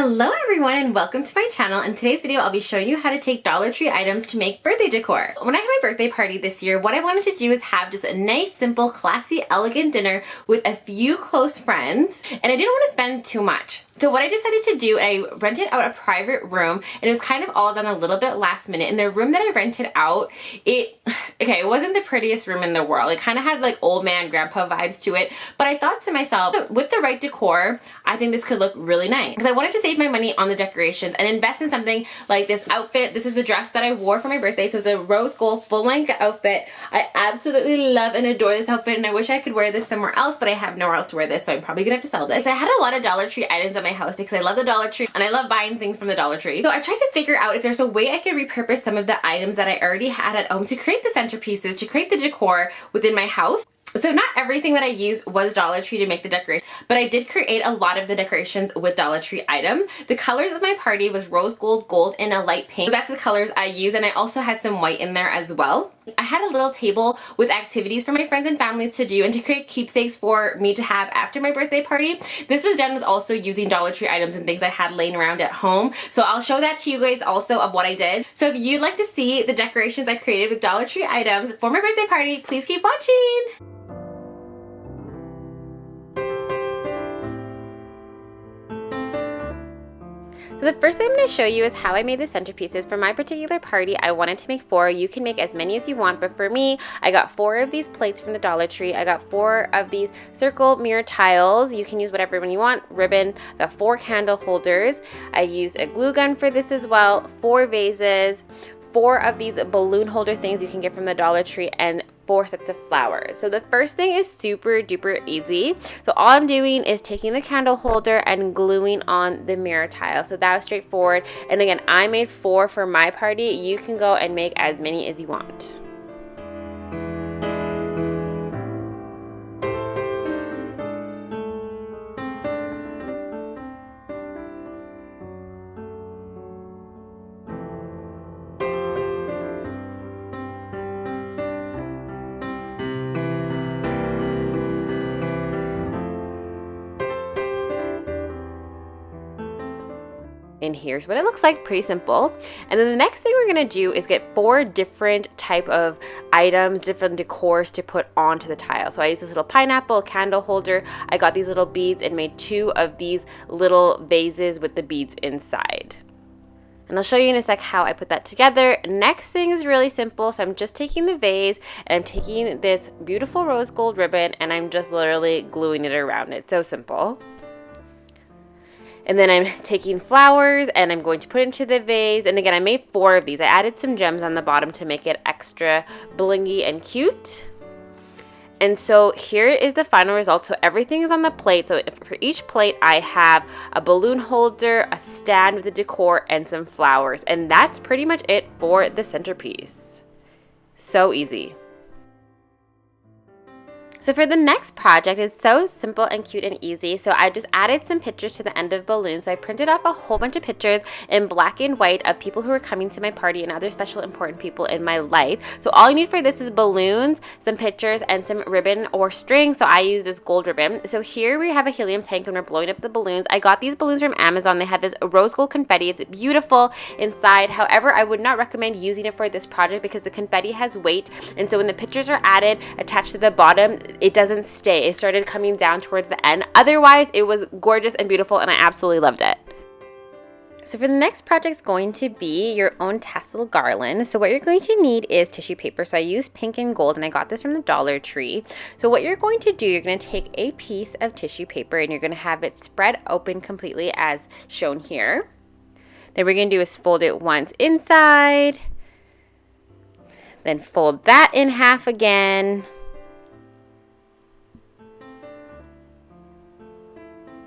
Hello everyone and welcome to my channel. In today's video I'll be showing you how to take Dollar Tree items to make birthday decor. When I had my birthday party this year, what I wanted to do is have just a nice, simple, classy, elegant dinner with a few close friends, and I didn't want to spend too much. So what I decided to do, I rented out a private room, and it was kind of all done a little bit last minute. And the room that I rented out, it wasn't the prettiest room in the world. It kind of had like old man grandpa vibes to it, but I thought to myself, with the right decor, I think this could look really nice. Because I wanted to save my money on the decorations and invest in something like this outfit. This is the dress that I wore for my birthday, so it's a rose gold full-length outfit. I absolutely love and adore this outfit, and I wish I could wear this somewhere else, but I have nowhere else to wear this, so I'm probably gonna have to sell this. So I had a lot of Dollar Tree items at my house because I love the Dollar Tree and I love buying things from the Dollar Tree. So I tried to figure out if there's a way I could repurpose some of the items that I already had at home to create the centerpieces, to create the decor within my house. So not everything that I used was Dollar Tree to make the decoration, but I did create a lot of the decorations with Dollar Tree items. The colors of my party was rose gold, gold, and a light pink. So that's the colors I used, and I also had some white in there as well. I had a little table with activities for my friends and families to do and to create keepsakes for me to have after my birthday party. This was done with also using Dollar Tree items and things I had laying around at home. So I'll show that to you guys also of what I did. So if you'd like to see the decorations I created with Dollar Tree items for my birthday party, please keep watching. So the first thing I'm going to show you is how I made the centerpieces. For my particular party, I wanted to make 4. You can make as many as you want, but for me, I got 4 of these plates from the Dollar Tree. I got 4 of these circle mirror tiles. You can use whatever one you want. Ribbon. I got 4 candle holders. I used a glue gun for this as well. 4 vases. 4 of these balloon holder things you can get from the Dollar Tree, and 4 sets of flowers. So the first thing is super duper easy. So all I'm doing is taking the candle holder and gluing on the mirror tile. So that was straightforward. And again, I made 4 for my party. You can go and make as many as you want. And here's what it looks like, pretty simple. And then the next thing we're gonna do is get 4 different type of items, different decors to put onto the tile. So I used this little pineapple candle holder. I got these little beads and made 2 of these little vases with the beads inside. And I'll show you in a sec how I put that together. Next thing is really simple. So I'm just taking the vase and I'm taking this beautiful rose gold ribbon and I'm just literally gluing it around it. So simple. And then I'm taking flowers and I'm going to put it into the vase. And again, I made 4 of these. I added some gems on the bottom to make it extra blingy and cute. And so here is the final result. So everything is on the plate. So for each plate, I have a balloon holder, a stand with the decor, and some flowers. And that's pretty much it for the centerpiece. So easy. So for the next project, it's so simple and cute and easy. So I just added some pictures to the end of balloons. So I printed off a whole bunch of pictures in black and white of people who are coming to my party and other special important people in my life. So all you need for this is balloons, some pictures, and some ribbon or string. So I use this gold ribbon. So here we have a helium tank and we're blowing up the balloons. I got these balloons from Amazon. They have this rose gold confetti. It's beautiful inside. However, I would not recommend using it for this project because the confetti has weight. And so when the pictures are added, attached to the bottom, it doesn't stay. It started coming down towards the end. Otherwise, it was gorgeous and beautiful and I absolutely loved it. So for the next project, it's going to be your own tassel garland. So what you're going to need is tissue paper. So I used pink and gold and I got this from the Dollar Tree. So what you're going to do, you're going to take a piece of tissue paper and you're going to have it spread open completely as shown here. Then what we're going to do is fold it once inside, then fold that in half again.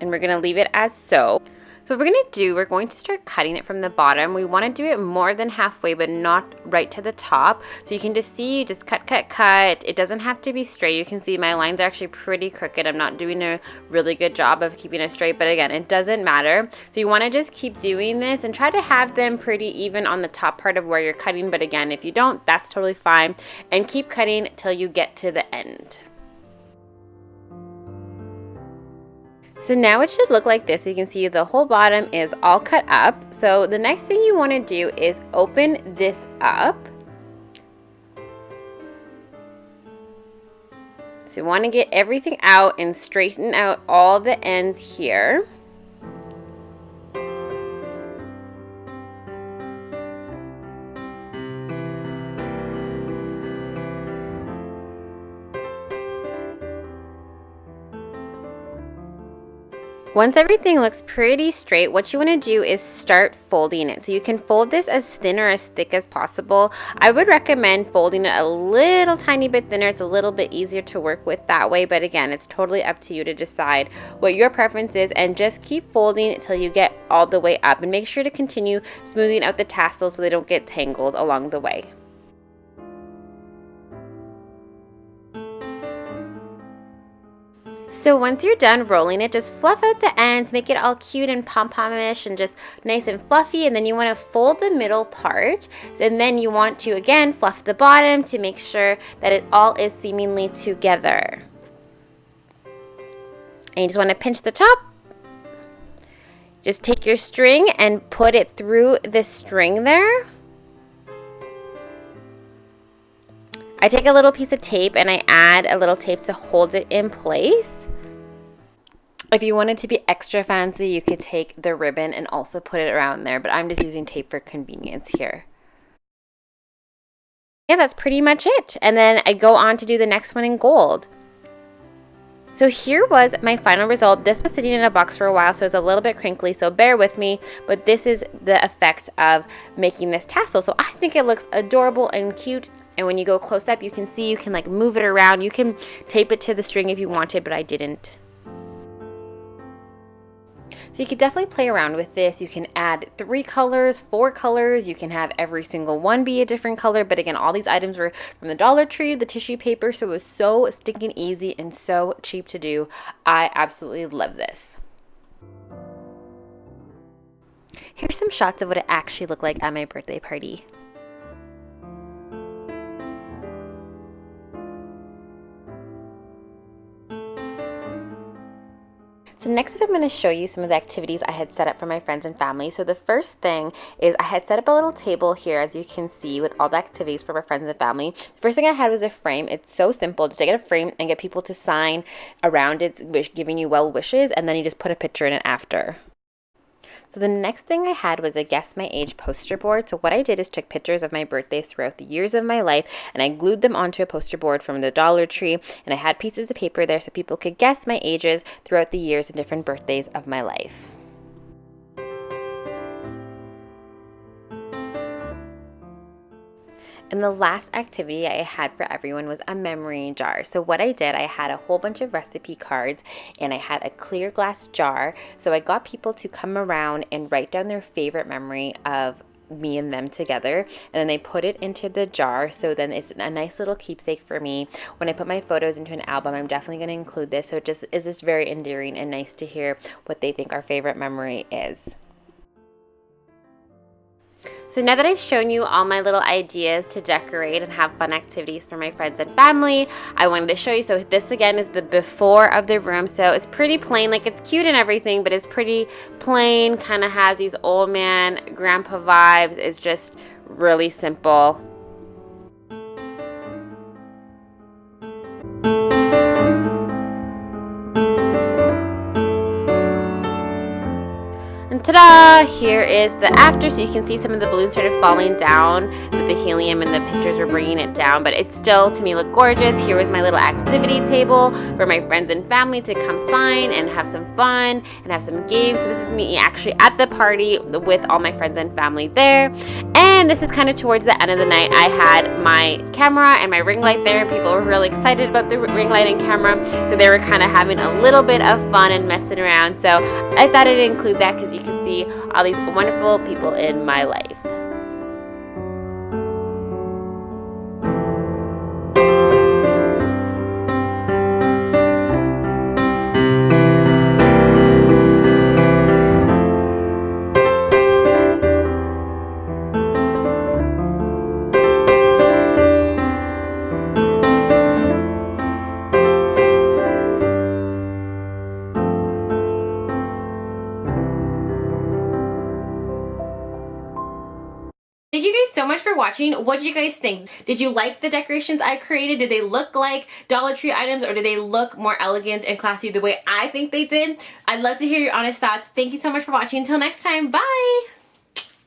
And we're going to leave it as so. So what we're going to do, we're going to start cutting it from the bottom. We want to do it more than halfway, but not right to the top. So you can just see, just cut, cut, cut. It doesn't have to be straight. You can see my lines are actually pretty crooked. I'm not doing a really good job of keeping it straight, but again, it doesn't matter. So you want to just keep doing this and try to have them pretty even on the top part of where you're cutting. But again, if you don't, that's totally fine. And keep cutting till you get to the end. So now it should look like this. You can see the whole bottom is all cut up. So the next thing you want to do is open this up. So you want to get everything out and straighten out all the ends here. Once everything looks pretty straight, what you want to do is start folding it. So you can fold this as thin or as thick as possible. I would recommend folding it a little tiny bit thinner. It's a little bit easier to work with that way, but again, it's totally up to you to decide what your preference is, and just keep folding until you get all the way up, and make sure to continue smoothing out the tassels so they don't get tangled along the way. So once you're done rolling it, just fluff out the ends, make it all cute and pom-pomish and just nice and fluffy, and then you want to fold the middle part, and then you want to again fluff the bottom to make sure that it all is seemingly together. And you just want to pinch the top. Just take your string and put it through the string there. I take a little piece of tape and I add a little tape to hold it in place. If you wanted to be extra fancy, you could take the ribbon and also put it around there, but I'm just using tape for convenience here. Yeah, that's pretty much it. And then I go on to do the next one in gold. So here was my final result. This was sitting in a box for a while, so it's a little bit crinkly, so bear with me, but this is the effect of making this tassel. So I think it looks adorable and cute. And when you go close up, you can see you can like move it around. You can tape it to the string if you wanted, but I didn't. So you could definitely play around with this. You can add 3 colors, 4 colors. You can have every single one be a different color. But again, all these items were from the Dollar Tree, the tissue paper. So it was so stinking easy and so cheap to do. I absolutely love this. Here's some shots of what it actually looked like at my birthday party. So next up, I'm going to show you some of the activities I had set up for my friends and family. So the first thing is I had set up a little table here, as you can see, with all the activities for my friends and family. The first thing I had was a frame. It's so simple. Just get a frame and get people to sign around it, giving you well wishes, and then you just put a picture in it after. So the next thing I had was a guess my age poster board. So what I did is took pictures of my birthdays throughout the years of my life, and I glued them onto a poster board from the Dollar Tree, and I had pieces of paper there so people could guess my ages throughout the years and different birthdays of my life. And the last activity I had for everyone was a memory jar. So what I did, I had a whole bunch of recipe cards and I had a clear glass jar. So I got people to come around and write down their favorite memory of me and them together, and then they put it into the jar. So then it's a nice little keepsake for me. When I put my photos into an album, I'm definitely going to include this. So it just is just very endearing and nice to hear what they think our favorite memory is. So now that I've shown you all my little ideas to decorate and have fun activities for my friends and family, I wanted to show you. So this again is the before of the room. So it's pretty plain, like it's cute and everything, but it's pretty plain, kind of has these old man grandpa vibes. It's just really simple. And ta-da! Here is the after, so you can see some of the balloons started falling down with the helium and the pictures were bringing it down, but it still, to me, looked gorgeous. Here was my little activity table for my friends and family to come sign and have some fun and have some games. So this is me actually at the party with all my friends and family there. And this is kind of towards the end of the night. I had my camera and my ring light there, and people were really excited about the ring light and camera, so they were kind of having a little bit of fun and messing around. So I thought I'd include that because you can see all these wonderful people in my life. Thank you guys so much for watching. What did you guys think? Did you like the decorations I created? Did they look like Dollar Tree items, or did they look more elegant and classy the way I think they did? I'd love to hear your honest thoughts. Thank you so much for watching. Until next time, bye!